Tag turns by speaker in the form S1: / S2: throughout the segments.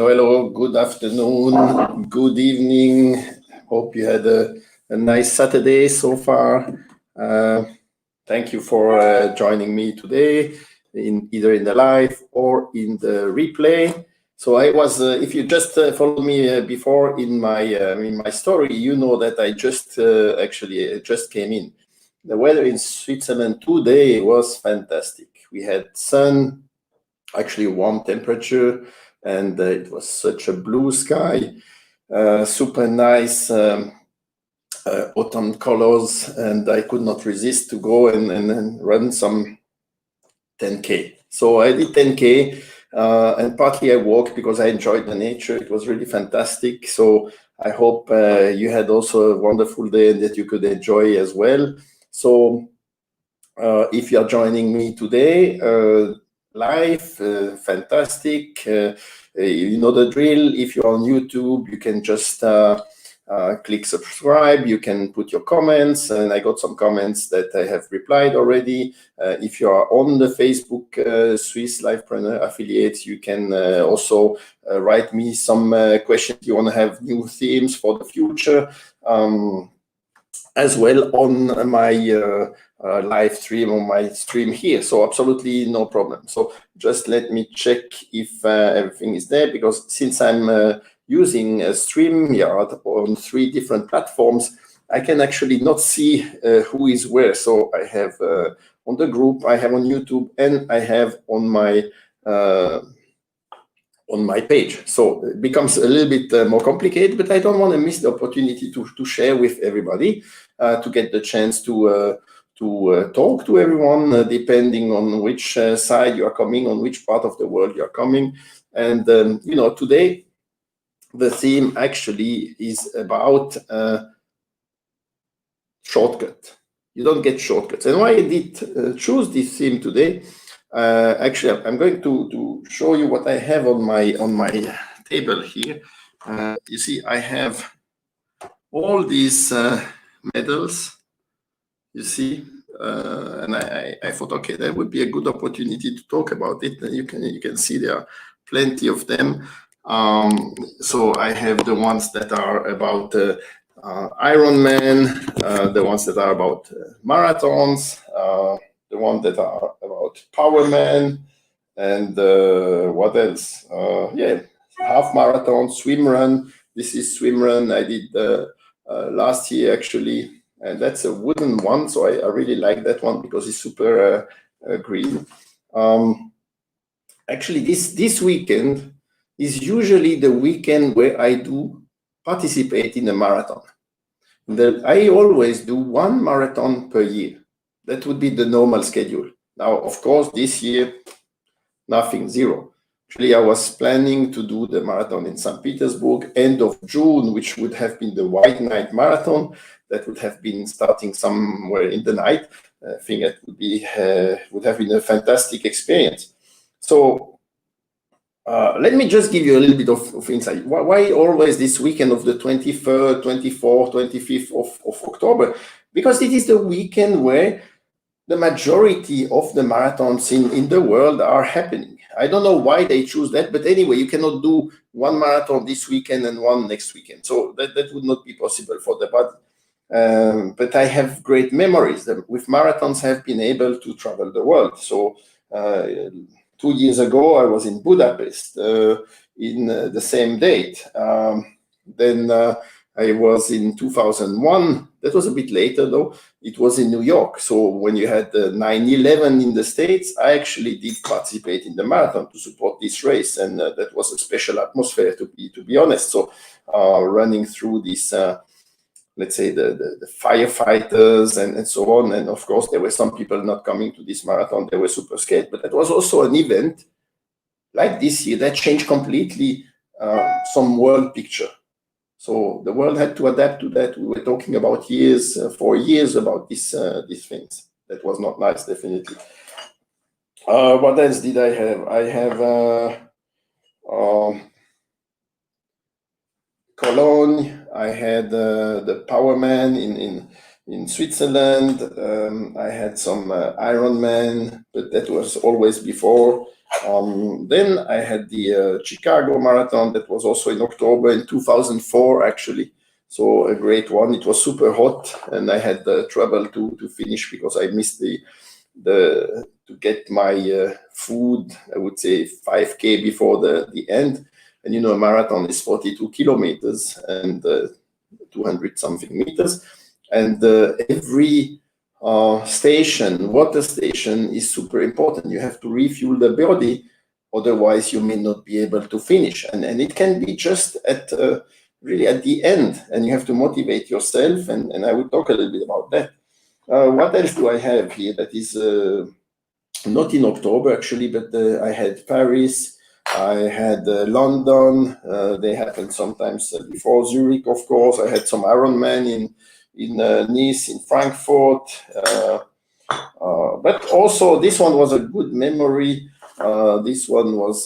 S1: Hello, good afternoon, good evening. Hope you had a nice Saturday so far. Thank you for joining me today, either in the live or in the replay. So I was, if you just followed me before in my story, you know that I just just came in. The weather in Switzerland today was fantastic. We had sun, actually warm temperature, and it was such a blue sky, super nice autumn colors, and I could not resist to go and run some 10K. So I did 10K, and partly I walked because I enjoyed the nature. It was really fantastic. So I hope you had also a wonderful day and that you could enjoy as well. So if you are joining me today, live, fantastic. You know the drill. If you're on YouTube, you can just click subscribe. You can put your comments, and I got some comments that I have replied already. If you are on the Facebook Swiss Livepreneur Affiliates, you can also write me some questions. You want to have new themes for the future, as well on my live stream, on my stream here. So absolutely no problem. So just let me check if everything is there, because since I'm using StreamYard on 3 different platforms, I can actually not see who is where. So I have on the group, I have on YouTube, and I have on my page. So it becomes a little bit more complicated, but I don't want to miss the opportunity to share with everybody, to get the chance to talk to everyone, depending on which side you are coming, on which part of the world you are coming. And, you know, today, the theme actually is about shortcut. You don't get shortcuts. And why I did choose this theme today, actually, I'm going to show you what I have on my table here. You see, I have all these medals. You see, and I thought, okay, that would be a good opportunity to talk about it. And you can see there are plenty of them. So I have the ones that are about Ironman, the ones that are about marathons, the ones that are about Powerman, and what else? Yeah, half marathon, swim run. This is swim run I did last year actually. And that's a wooden one, so I really like that one because it's super green. Actually, this weekend is usually the weekend where I do participate in a marathon. I always do 1 marathon per year. That would be the normal schedule. Now, of course, this year, nothing, 0. Actually, I was planning to do the marathon in St. Petersburg end of June, which would have been the White Night Marathon. That would have been starting somewhere in the night. I think it would have been a fantastic experience. So let me just give you a little bit of insight. Why always this weekend of the 23rd, 24th, 25th of October? Because it is the weekend where the majority of the marathons in the world are happening. I don't know why they choose that, but anyway, you cannot do 1 marathon this weekend and 1 next weekend. So that would not be possible for the body. But I have great memories. With marathons, I have been able to travel the world. So 2 years ago, I was in Budapest in the same date. Then I was in 2001. That was a bit later, though. It was in New York. So when you had 9/11 in the States, I actually did participate in the marathon to support this race, and that was a special atmosphere, to be honest. So running through this. Let's say the firefighters and so on. And of course, there were some people not coming to this marathon. They were super scared. But that was also an event like this year that changed completely some world picture. So the world had to adapt to that. We were talking about for years about these things. That was not nice, definitely. What else did I have? I have Cologne. I had the Powerman in Switzerland. I had some Ironman, but that was always before. Then I had the Chicago Marathon that was also in October in 2004, actually. So a great one. It was super hot, and I had trouble to finish because I missed to get my food, I would say 5K before the end. And you know, a marathon is 42 kilometers and 200 something meters. And every water station is super important. You have to refuel the body, otherwise you may not be able to finish. And it can be just at really at the end, and you have to motivate yourself. And I will talk a little bit about that. What else do I have here that is not in October actually, but I had Paris, I had London, they happen sometimes before Zurich, of course. I had some Ironman in Nice, in Frankfurt, but also this one was a good memory. This one was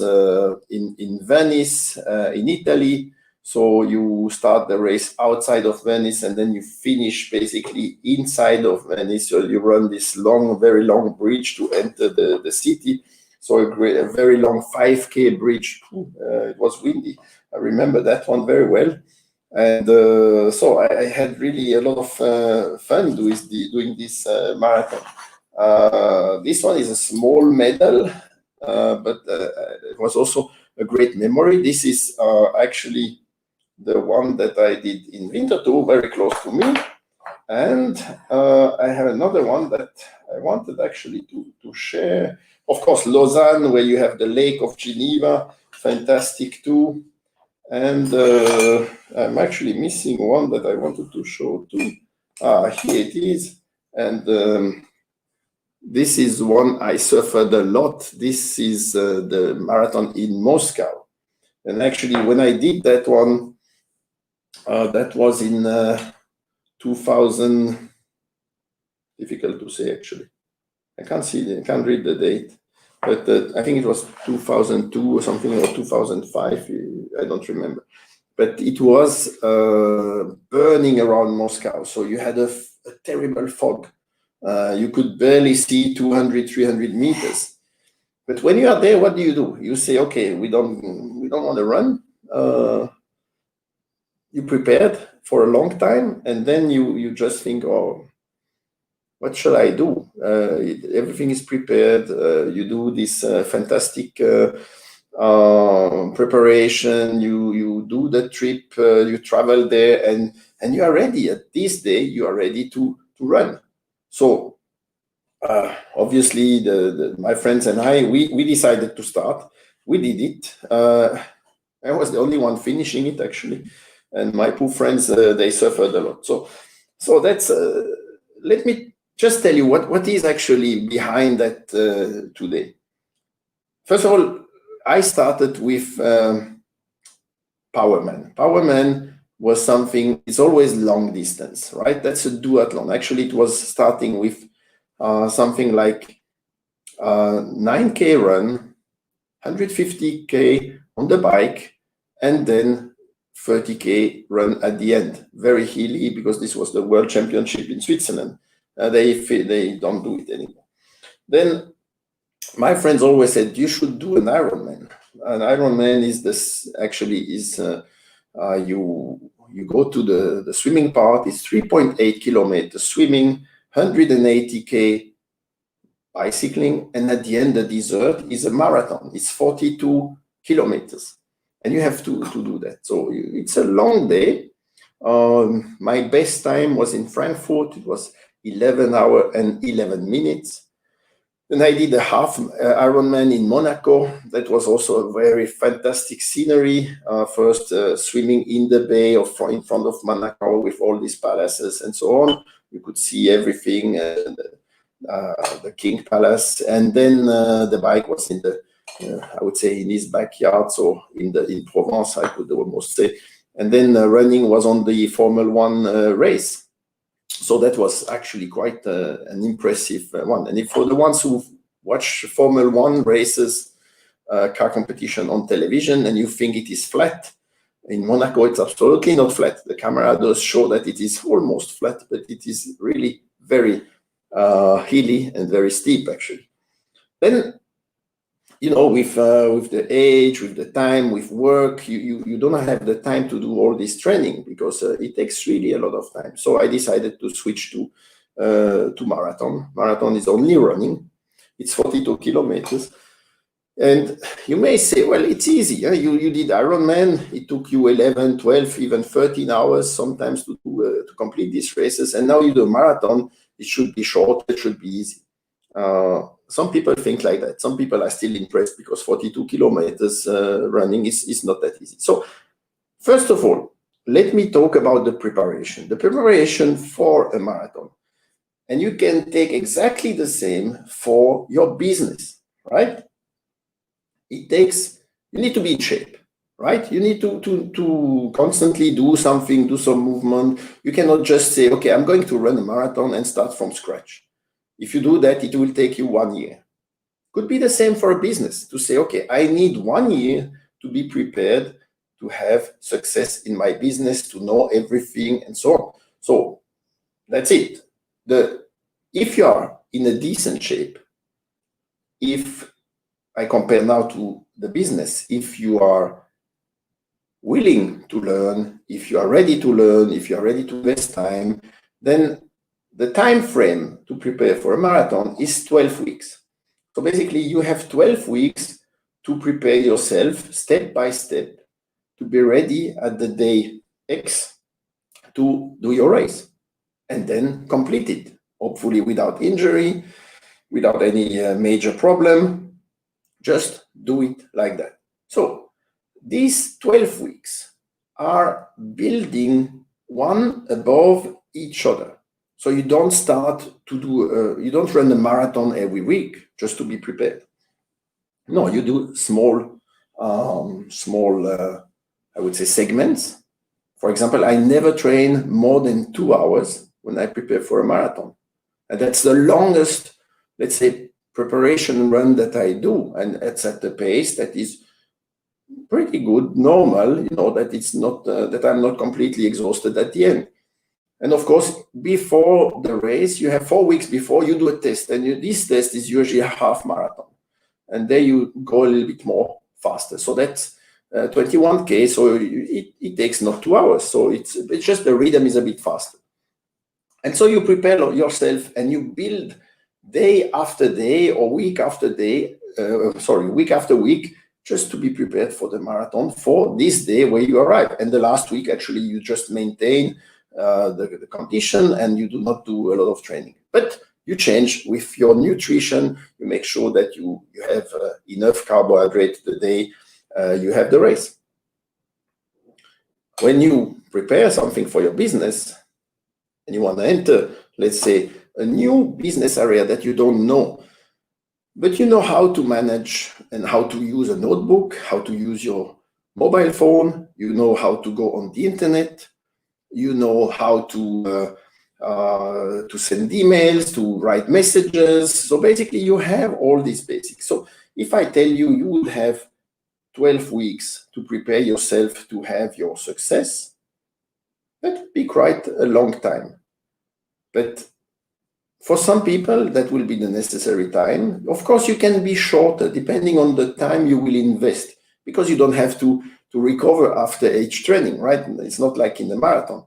S1: in Venice, in Italy. So you start the race outside of Venice, and then you finish basically inside of Venice. So you run this very long bridge to enter the city. So a very long 5K bridge. It was windy. I remember that one very well. And so I had really a lot of fun doing this marathon. This one is a small medal, but it was also a great memory. This is actually the one that I did in Winterthur, very close to me. And I have another one that I wanted actually to share. Of course, Lausanne, where you have the Lake of Geneva, fantastic too. And I'm actually missing one that I wanted to show too. Here it is. And this is one I suffered a lot. This is the marathon in Moscow. And actually, when I did that one, that was in 2000, difficult to say actually. I can't read the date, but I think it was 2002 or something, or 2005, I don't remember. But it was burning around Moscow, so you had a terrible fog. You could barely see 200, 300 meters. But when you are there, what do? You say, okay, we don't want to run. You prepared for a long time, and then you just think, oh, what shall I do? Everything is prepared. You do this fantastic preparation. You do the trip. You travel there, and you are ready. At this day, you are ready to run. So obviously, my friends and I, we decided to start. We did it. I was the only one finishing it actually, and my poor friends, they suffered a lot. So that's. Let me just tell you what is actually behind that today. First of all, I started with Powerman. Powerman was something, it's always long distance, right? That's a duathlon. Actually, it was starting with something like 9K run, 150K on the bike, and then 30K run at the end. Very hilly, because this was the World Championship in Switzerland. They don't do it anymore. Then my friends always said, you should do an Ironman. An Ironman is you go to the swimming part. It's 3.8 kilometers swimming, 180K bicycling, and at the end the dessert is a marathon. It's 42 kilometers, and you have to do that. So it's a long day. My best time was in Frankfurt. It was 11 hours and 11 minutes. Then I did a half Ironman in Monaco. That was also a very fantastic scenery. First swimming in the bay in front of Monaco with all these palaces and so on. You could see everything, the King Palace. And then the bike was in I would say in his backyard, so in Provence, I could almost say. And then running was on the Formula 1 race. So that was actually quite an impressive one. And for the ones who watch Formula 1 races, car competition on television, and you think it is flat, in Monaco it's absolutely not flat. The camera does show that it is almost flat, but it is really very hilly and very steep actually. Then you know, with the age, with the time, with work, you don't have the time to do all this training because it takes really a lot of time. So I decided to switch to marathon. Marathon is only running. It's 42 kilometers. And you may say, well, it's easy. You did Ironman. It took you 11, 12, even 13 hours sometimes to complete these races. And now you do a marathon. It should be short. It should be easy. Some people think like that. Some people are still impressed because 42 kilometers running is not that easy. So first of all, let me talk about the preparation. The preparation for a marathon. And you can take exactly the same for your business, right? You need to be in shape, right? You need to constantly do something, do some movement. You cannot just say, okay, I'm going to run a marathon and start from scratch. If you do that, it will take you 1 year. Could be the same for a business to say, okay, I need 1 year to be prepared to have success in my business, to know everything and so on. So that's it. If you are in a decent shape, if I compare now to the business, if you are willing to learn, if you are ready to learn, if you are ready to invest time, then the time frame to prepare for a marathon is 12 weeks. So basically you have 12 weeks to prepare yourself step by step to be ready at the day X to do your race and then complete it, hopefully without injury, without any major problem. Just do it like that. So these 12 weeks are building one above each other. So you don't start to do, you don't run a marathon every week just to be prepared. No, you do small, I would say segments. For example, I never train more than 2 hours when I prepare for a marathon. And that's the longest, let's say, preparation run that I do. And it's at the pace that is pretty good, normal, you know, that it's not, that I'm not completely exhausted at the end. And of course, before the race, you have 4 weeks before you do a test, and this test is usually a half marathon. And there you go a little bit more faster. So that's 21K, so it takes not 2 hours. So it's just the rhythm is a bit faster. And so you prepare yourself and you build day after day or week after day, week after week, just to be prepared for the marathon for this day where you arrive. And the last week, actually, you just maintain the condition and you do not do a lot of training. But you change with your nutrition. You make sure that you have enough carbohydrate the day you have the race. When you prepare something for your business and you want to enter, let's say, a new business area that you don't know, but you know how to manage and how to use a notebook, how to use your mobile phone, you know how to go on the internet, you know how to send emails, to write messages. So basically you have all these basics. So if I tell you, you would have 12 weeks to prepare yourself to have your success, that would be quite a long time. But for some people, that will be the necessary time. Of course, you can be shorter depending on the time you will invest, because you don't have to recover after each training, right? It's not like in the marathon.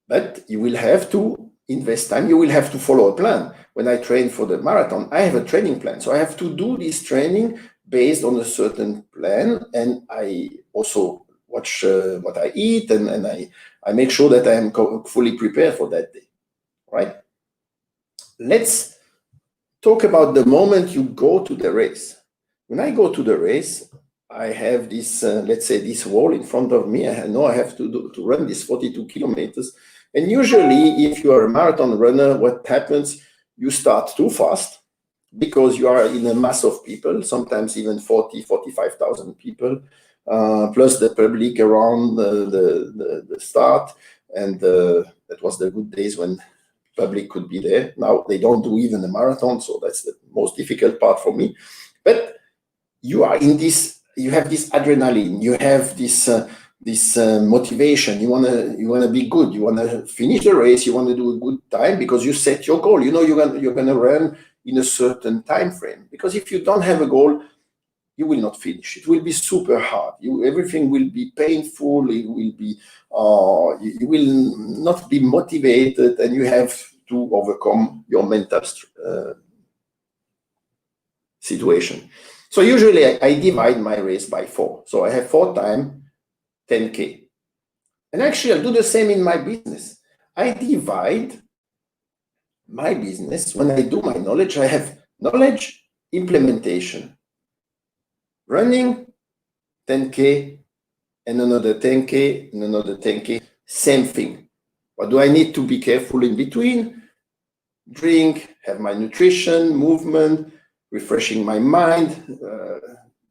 S1: But you will have to invest time. You will have to follow a plan. When I train for the marathon, I have a training plan. So I have to do this training based on a certain plan. And I also watch what I eat, and I make sure that I am fully prepared for that day, right? Let's talk about the moment you go to the race. When I go to the race, I have this, let's say, this wall in front of me. I know I have to run this 42 kilometers. And usually, if you are a marathon runner, what happens, you start too fast because you are in a mass of people, sometimes even 40, 45,000 people, plus the public around the start. And that was the good days when public could be there. Now they don't do even a marathon, so that's the most difficult part for me. But you are in this, you have this adrenaline, you have this this motivation. You wanna be good. You wanna finish the race. You wanna do a good time because you set your goal. You know you're gonna run in a certain time frame. Because if you don't have a goal, you will not finish. It will be super hard. Everything will be painful. It will be you will not be motivated, and you have to overcome your mental situation. So usually I divide my race by 4. So I have 4 times 10K. And actually I'll do the same in my business. I divide my business. When I do my knowledge, I have knowledge, implementation, running, 10K, and another 10K, and another 10K, same thing. What do I need to be careful in between? Drink, have my nutrition, movement, refreshing my mind,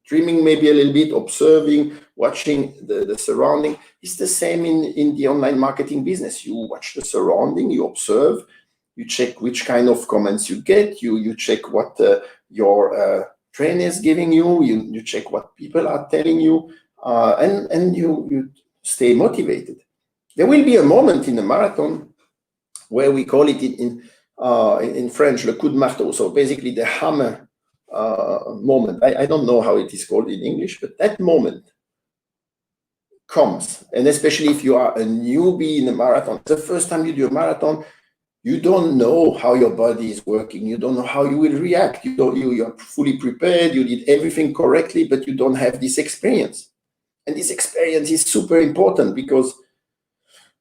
S1: dreaming maybe a little bit, observing, watching the surrounding. It's the same in the online marketing business. You watch the surrounding, you observe, you check which kind of comments you get, you check what your trainer is giving you, you check what people are telling you, and you stay motivated. There will be a moment in the marathon where we call it in French, le coup de marteau. So basically the hammer moment. I don't know how it is called in English, but that moment comes. And especially if you are a newbie in a marathon, the first time you do a marathon, you don't know how your body is working. You don't know how you will react. You're fully prepared. You did everything correctly, but you don't have this experience. And this experience is super important because,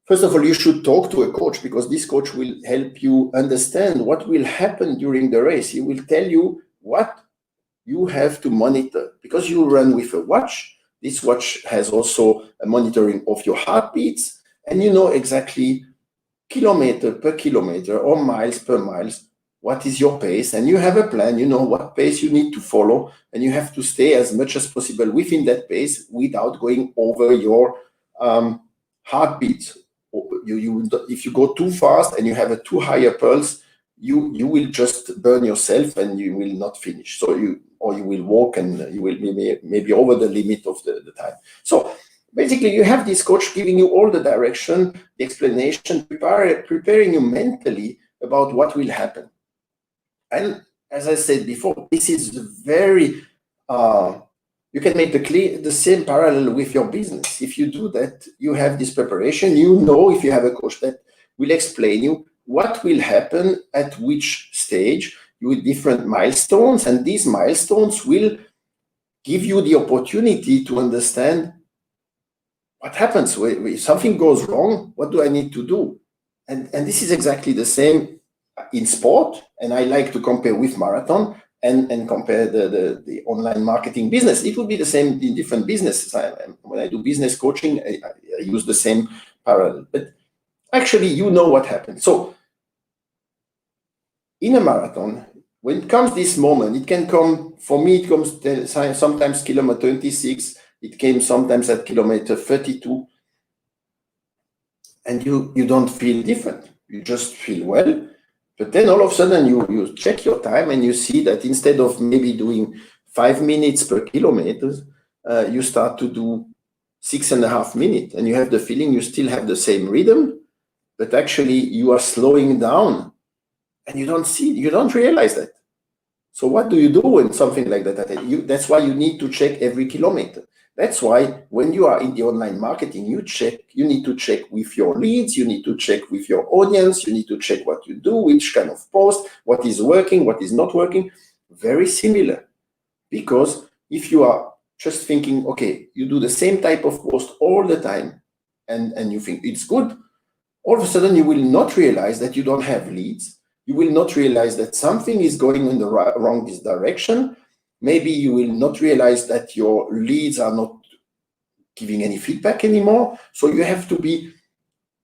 S1: first of all, you should talk to a coach, because this coach will help you understand what will happen during the race. He will tell you what you have to monitor, because you run with a watch. This watch has also a monitoring of your heartbeats, and you know exactly kilometer per kilometer or miles per miles what is your pace, and you have a plan. You know what pace you need to follow, and you have to stay as much as possible within that pace without going over your heartbeat. If you go too fast and you have a too high a pulse, you will just burn yourself and you will not finish. So you will walk and you will be maybe over the limit of the time. So basically you have this coach giving you all the direction, the explanation, preparing you mentally about what will happen. And as I said before, this is very you can make the same parallel with your business. If you do that, you have this preparation. You know, if you have a coach that will explain you what will happen at which stage with different milestones, and these milestones will give you the opportunity to understand what happens if something goes wrong. What do I need to do? And this is exactly the same in sport, and I like to compare with marathon and compare the online marketing business. It would be the same in different businesses. When I do business coaching, I use the same parallel. But actually, you know what happens. So in a marathon, when it comes this moment, it can come, for me, it comes sometimes kilometer 26, it came sometimes at kilometer 32, and you don't feel different. You just feel well. But then all of a sudden you check your time and you see that instead of maybe doing 5 minutes per kilometer, you start to do 6.5 minutes, and you have the feeling you still have the same rhythm, but actually you are slowing down, and you don't realize that. So what do you do when something like that happens? That's why you need to check every kilometer. That's why when you are in the online marketing, you need to check with your leads, you need to check with your audience, you need to check what you do, which kind of post, what is working, what is not working. Very similar. Because if you are just thinking, okay, you do the same type of post all the time, and you think it's good, all of a sudden you will not realize that you don't have leads. You will not realize that something is going in the wrong direction. Maybe you will not realize that your leads are not giving any feedback anymore. So you have to be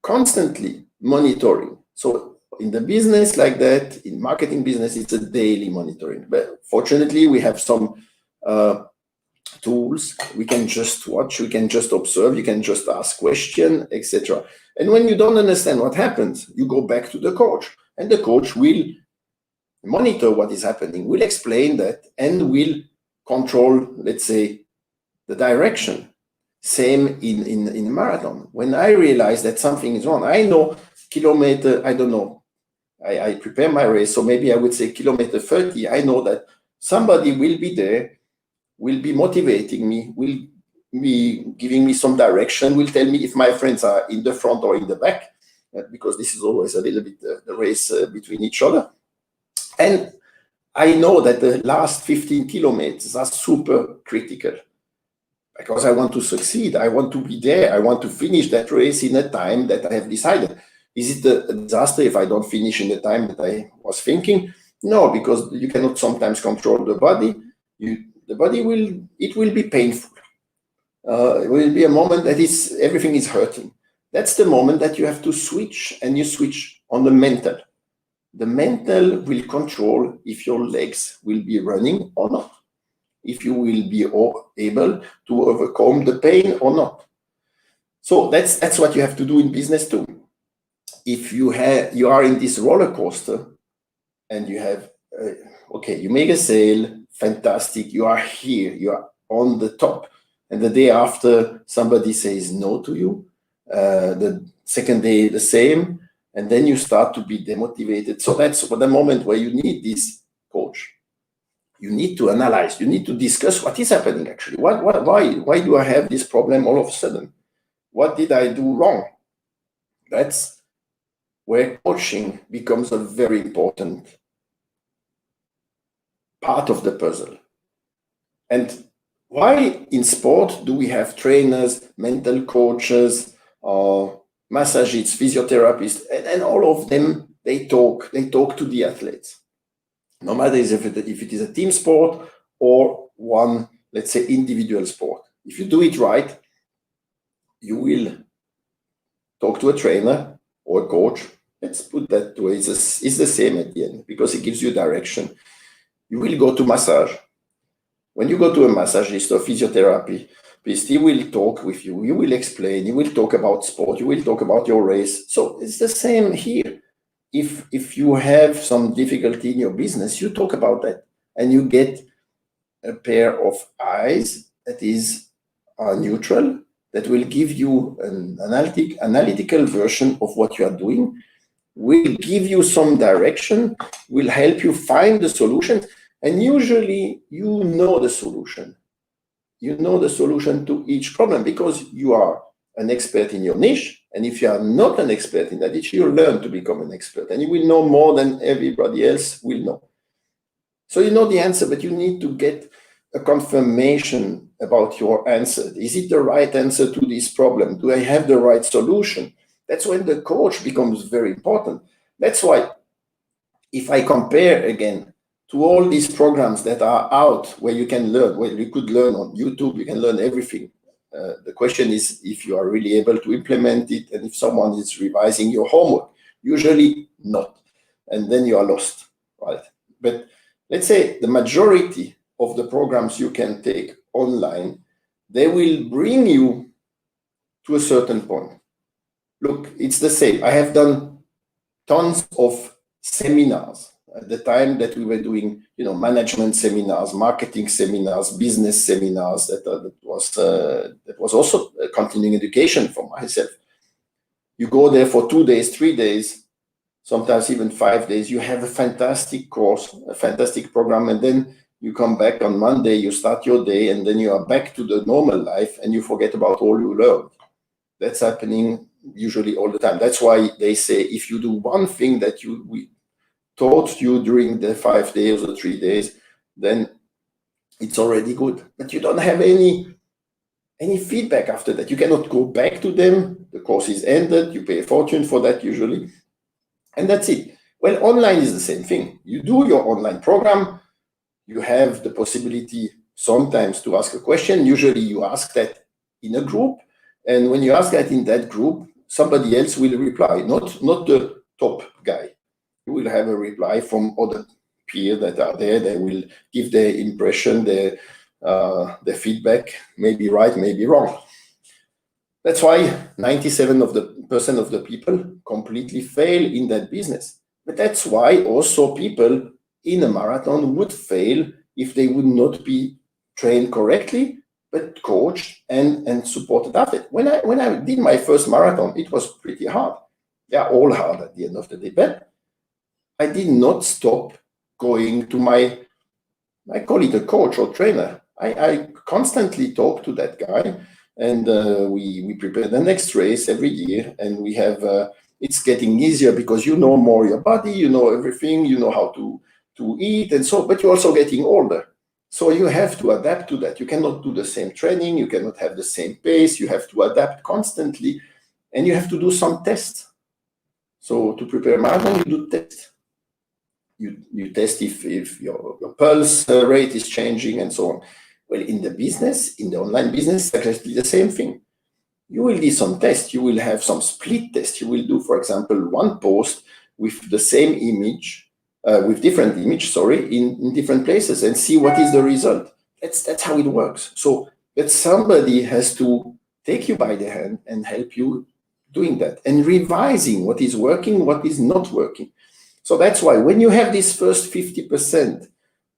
S1: constantly monitoring. So in the business like that, in marketing business, it's a daily monitoring. But fortunately, we have some tools. We can just watch, we can just observe, you can just ask questions, etc. And when you don't understand what happens, you go back to the coach, and the coach will monitor what is happening, will explain that, and will control, let's say, the direction. Same in a marathon. When I realize that something is wrong, I know kilometer, I don't know, I prepare my race, so maybe I would say kilometer 30, I know that somebody will be there, will be motivating me, will be giving me some direction, will tell me if my friends are in the front or in the back, because this is always a little bit the race between each other. And I know that the last 15 kilometers are super critical, because I want to succeed. I want to be there. I want to finish that race in a time that I have decided. Is it a disaster if I don't finish in the time that I was thinking? No, because you cannot sometimes control the body. The body will be painful. It will be a moment that everything is hurting. That's the moment that you have to switch, and you switch on the mental. The mental will control if your legs will be running or not, if you will be able to overcome the pain or not. So that's what you have to do in business too. If you are in this roller coaster and you have, okay, you make a sale, fantastic, you are here, you are on the top. And the day after, somebody says no to you. The second day, the same. And then you start to be demotivated. So that's the moment where you need this coach. You need to analyze, you need to discuss what is happening actually. Why do I have this problem all of a sudden? What did I do wrong? That's where coaching becomes a very important part of the puzzle. And why in sport do we have trainers, mental coaches, massagists, physiotherapists, and all of them, they talk to the athletes. No matter if it is a team sport or one, let's say, individual sport. If you do it right, you will talk to a trainer or a coach. Let's put that way. It's the same at the end, because it gives you direction. You will go to massage. When you go to a massagist or physiotherapy, he will talk with you. You will explain. You will talk about sport. You will talk about your race. So it's the same here. If you have some difficulty in your business, you talk about that, and you get a pair of eyes that is neutral, that will give you an analytical version of what you are doing, will give you some direction, will help you find the solution, and usually you know the solution. You know the solution to each problem because you are an expert in your niche. And if you are not an expert in that niche, you learn to become an expert, and you will know more than everybody else will know. So you know the answer, but you need to get a confirmation about your answer. Is it the right answer to this problem? Do I have the right solution? That's when the coach becomes very important. That's why, if I compare again to all these programs that are out where you can learn, where you could learn on YouTube, you can learn everything. The question is if you are really able to implement it, and if someone is revising your homework. Usually not. And then you are lost, right? But let's say the majority of the programs you can take online, they will bring you to a certain point. Look, it's the same. I have done tons of seminars at the time that we were doing, management seminars, marketing seminars, business seminars. That was also a continuing education for myself. You go there for 2 days, 3 days, sometimes even 5 days. You have a fantastic course, a fantastic program, and then you come back on Monday, you start your day, and then you are back to the normal life, and you forget about all you learned. That's happening usually all the time. That's why they say if you do one thing that we taught you during the 5 days or 3 days, then it's already good. But you don't have any feedback after that. You cannot go back to them. The course is ended. You pay a fortune for that usually. And that's it. Well, online is the same thing. You do your online program. You have the possibility sometimes to ask a question. Usually you ask that in a group. And when you ask that in that group, somebody else will reply, not the top guy. You will have a reply from other peers that are there. They will give their impression, their feedback, maybe right, maybe wrong. That's why 97% of the people completely fail in that business. But that's why also people in a marathon would fail if they would not be trained correctly, but coached and supported athletes. When I did my first marathon, it was pretty hard. Yeah, all hard at the end of the day, but I did not stop going to I call it a coach or trainer. I constantly talk to that guy, and we prepare the next race every year, and we have it's getting easier because you know more your body, you know everything, you know how to eat, and so, but you're also getting older. So you have to adapt to that. You cannot do the same training, you cannot have the same pace, you have to adapt constantly, and you have to do some tests. So to prepare a marathon, you do tests. You test if your pulse rate is changing and so on. Well, in the business, in the online business, exactly the same thing. You will do some tests. You will have some split tests. You will do, for example, one post with the same image, with different image, sorry, in different places, and see what is the result. That's how it works. So that somebody has to take you by the hand and help you doing that and revising what is working, what is not working. So that's why when you have this first 50%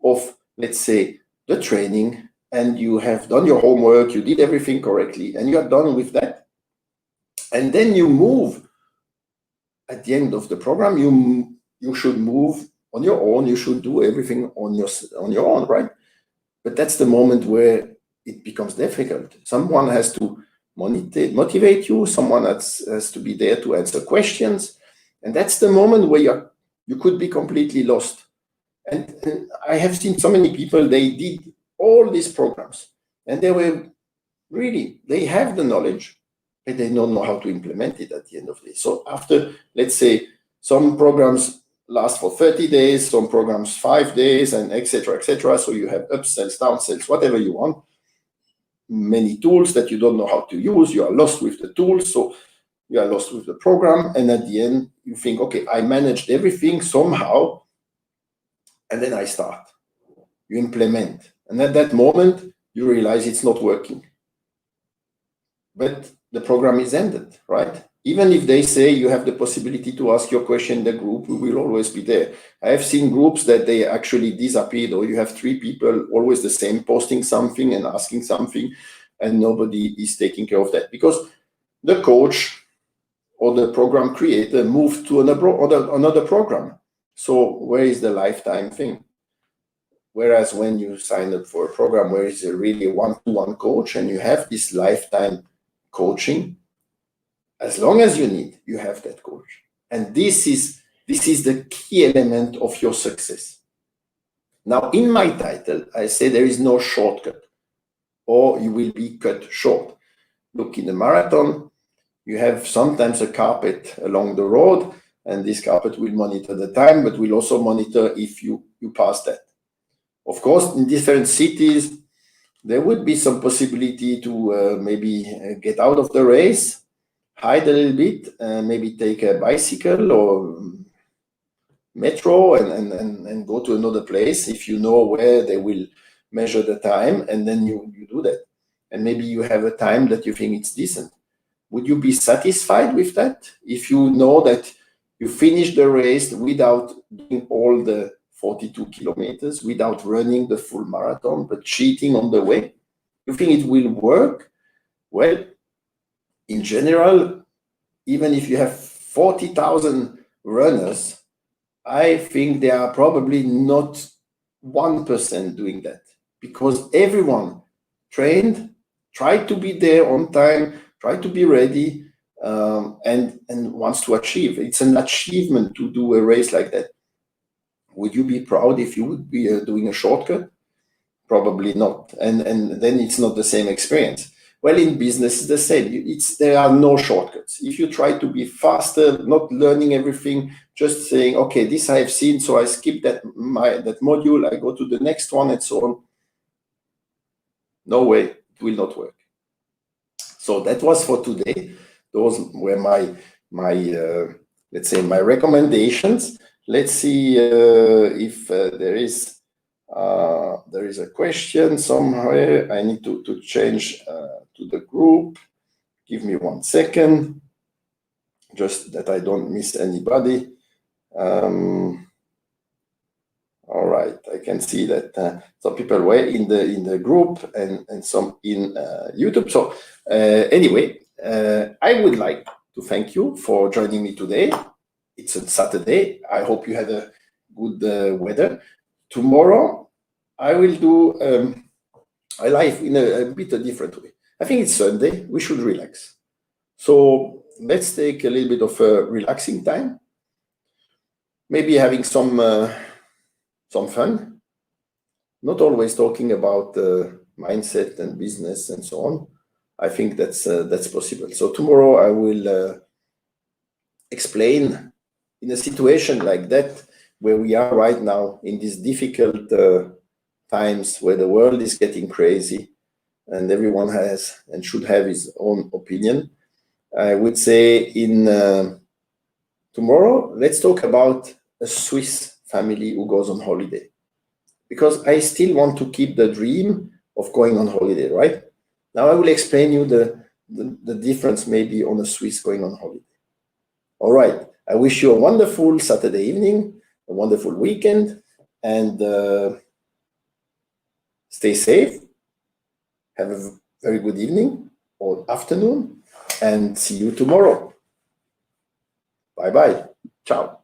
S1: of, let's say, the training, and you have done your homework, you did everything correctly, and you are done with that, and then you move at the end of the program, you should move on your own, you should do everything on your own, right? But that's the moment where it becomes difficult. Someone has to motivate you, someone has to be there to answer questions, and that's the moment where you could be completely lost. And I have seen so many people, they did all these programs, and they have the knowledge, but they don't know how to implement it at the end of the day. So after, let's say, some programs last for 30 days, some programs 5 days, and etc. So you have upsells, downsells, whatever you want, many tools that you don't know how to use, you are lost with the tools, so you are lost with the program, and at the end you think, okay, I managed everything somehow, and then I start. You implement, and at that moment you realize it's not working. But the program is ended, right? Even if they say you have the possibility to ask your question in the group, we will always be there. I have seen groups that they actually disappeared, or you have 3 people always the same, posting something and asking something, and nobody is taking care of that because the coach or the program creator moved to another program. So where is the lifetime thing? Whereas when you sign up for a program where it's a really one-to-one coach and you have this lifetime coaching, as long as you need, you have that coach. And this is the key element of your success. Now, in my title, I say there is no shortcut, or you will be cut short. Look, in the marathon, you have sometimes a carpet along the road, and this carpet will monitor the time, but will also monitor if you pass that. Of course, in different cities, there would be some possibility to maybe get out of the race, hide a little bit, maybe take a bicycle or metro and go to another place if you know where they will measure the time, and then you do that. And maybe you have a time that you think it's decent. Would you be satisfied with that if you know that you finish the race without doing all the 42 kilometers, without running the full marathon, but cheating on the way? You think it will work? Well, in general, even if you have 40,000 runners, I think there are probably not 1% doing that, because everyone trained, tried to be there on time, tried to be ready, and wants to achieve. It's an achievement to do a race like that. Would you be proud if you would be doing a shortcut? Probably not. And then it's not the same experience. Well, in business, it's the same. There are no shortcuts. If you try to be faster, not learning everything, just saying, okay, this I have seen, so I skip that module, I go to the next one, and so on. No way, it will not work. So that was for today. Those were my let's say my recommendations. Let's see if there is a question somewhere. I need to change to the group. Give me 1 second, just that I don't miss anybody. All right, I can see that some people were in the group and some in YouTube. So anyway, I would like to thank you for joining me today. It's a Saturday. I hope you had a good weather. Tomorrow, I will do a live in a bit a different way. I think it's Sunday. We should relax. So let's take a little bit of a relaxing time. Maybe having some fun. Not always talking about mindset and business and so on. I think that's possible. So tomorrow I will explain in a situation like that, where we are right now in these difficult times, where the world is getting crazy and everyone has and should have his own opinion. I would say in tomorrow, let's talk about a Swiss family who goes on holiday, because I still want to keep the dream of going on holiday, right? Now I will explain you the difference maybe on a Swiss going on holiday. All right, I wish you a wonderful Saturday evening, a wonderful weekend, and stay safe. Have a very good evening or afternoon, and see you tomorrow. Bye-bye. Ciao.